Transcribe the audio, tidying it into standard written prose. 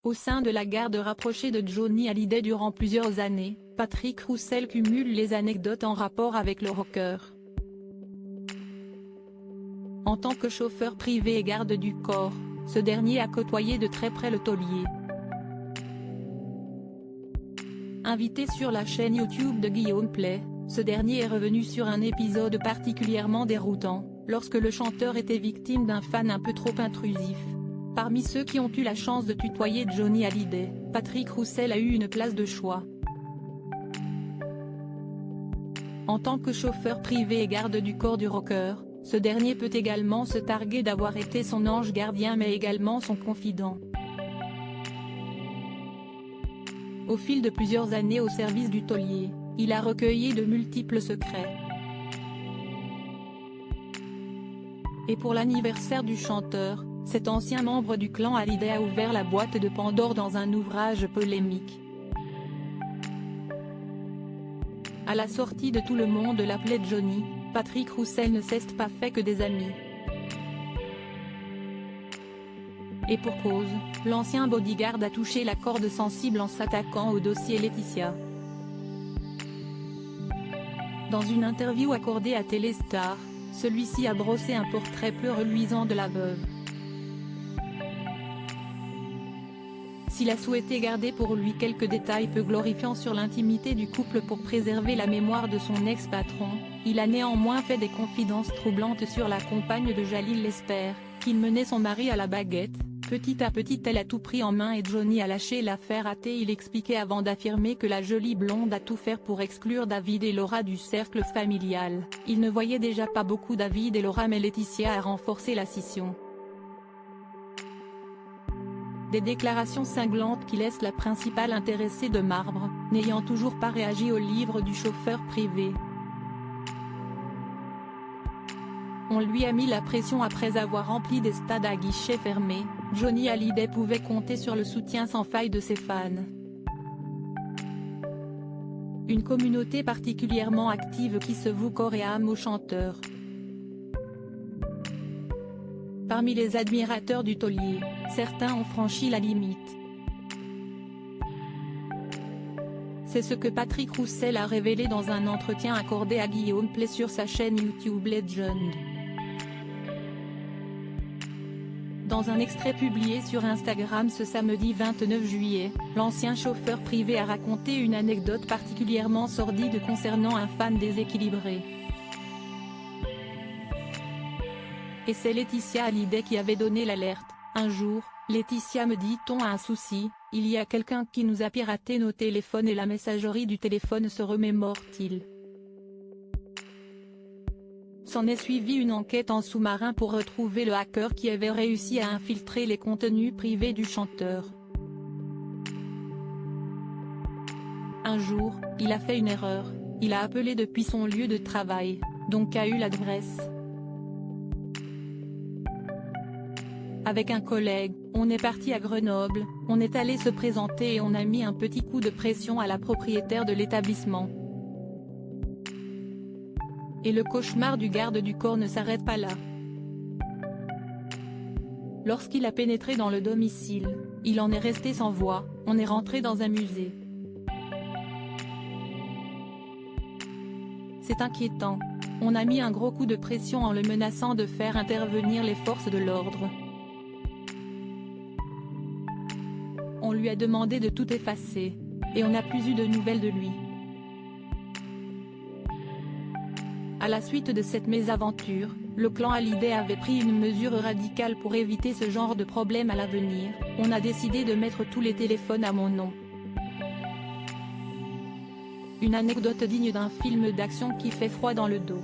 Au sein de la garde rapprochée de Johnny Hallyday durant plusieurs années, Patrick Roussel cumule les anecdotes en rapport avec le rocker. En tant que chauffeur privé et garde du corps, ce dernier a côtoyé de très près le taulier. Invité sur la chaîne YouTube de Guillaume Play, ce dernier est revenu sur un épisode particulièrement déroutant, lorsque le chanteur était victime d'un fan un peu trop intrusif. Parmi ceux qui ont eu la chance de tutoyer Johnny Hallyday, Patrick Roussel a eu une place de choix. En tant que chauffeur privé et garde du corps du rocker, ce dernier peut également se targuer d'avoir été son ange gardien mais également son confident. Au fil de plusieurs années au service du taulier, il a recueilli de multiples secrets. Et pour l'anniversaire du chanteur, cet ancien membre du clan Hallyday a ouvert la boîte de Pandore dans un ouvrage polémique. À la sortie de Tout le monde l'appelait Johnny, Patrick Roussel ne s'est pas fait que des amis. Et pour cause, l'ancien bodyguard a touché la corde sensible en s'attaquant au dossier Laetitia. Dans une interview accordée à Téléstar, celui-ci a brossé un portrait peu reluisant de la veuve. S'il a souhaité garder pour lui quelques détails peu glorifiants sur l'intimité du couple pour préserver la mémoire de son ex-patron, il a néanmoins fait des confidences troublantes sur la compagne de Jalil Lesper, qu'il menait son mari à la baguette. Petit à petit elle a tout pris en main et Johnny a lâché l'affaire hâtée. Il expliquait avant d'affirmer que la jolie blonde a tout fait pour exclure David et Laura du cercle familial. Il ne voyait déjà pas beaucoup David et Laura mais Laetitia a renforcé la scission. Des déclarations cinglantes qui laissent la principale intéressée de marbre, n'ayant toujours pas réagi au livre du chauffeur privé. On lui a mis la pression après avoir rempli des stades à guichets fermés. Johnny Hallyday pouvait compter sur le soutien sans faille de ses fans. Une communauté particulièrement active qui se voue corps et âme au chanteur. Parmi les admirateurs du taulier, certains ont franchi la limite. C'est ce que Patrick Roussel a révélé dans un entretien accordé à Guillaume Play sur sa chaîne YouTube Legend. Dans un extrait publié sur Instagram ce samedi 29 juillet, l'ancien chauffeur privé a raconté une anecdote particulièrement sordide concernant un fan déséquilibré. Et c'est Laetitia Hallyday qui avait donné l'alerte. Un jour, Laetitia me dit-on a un souci, il y a quelqu'un qui nous a piraté nos téléphones et la messagerie du téléphone se remémore-t-il. S'en est suivi une enquête en sous-marin pour retrouver le hacker qui avait réussi à infiltrer les contenus privés du chanteur. Un jour, il a fait une erreur, il a appelé depuis son lieu de travail, donc a eu l'adresse. Avec un collègue, on est parti à Grenoble, on est allé se présenter et on a mis un petit coup de pression à la propriétaire de l'établissement. Et le cauchemar du garde du corps ne s'arrête pas là. Lorsqu'il a pénétré dans le domicile, il en est resté sans voix, on est rentré dans un musée. C'est inquiétant. On a mis un gros coup de pression en le menaçant de faire intervenir les forces de l'ordre. On lui a demandé de tout effacer. Et on n'a plus eu de nouvelles de lui. À la suite de cette mésaventure, le clan Hallyday avait pris une mesure radicale pour éviter ce genre de problème à l'avenir. On a décidé de mettre tous les téléphones à mon nom. Une anecdote digne d'un film d'action qui fait froid dans le dos.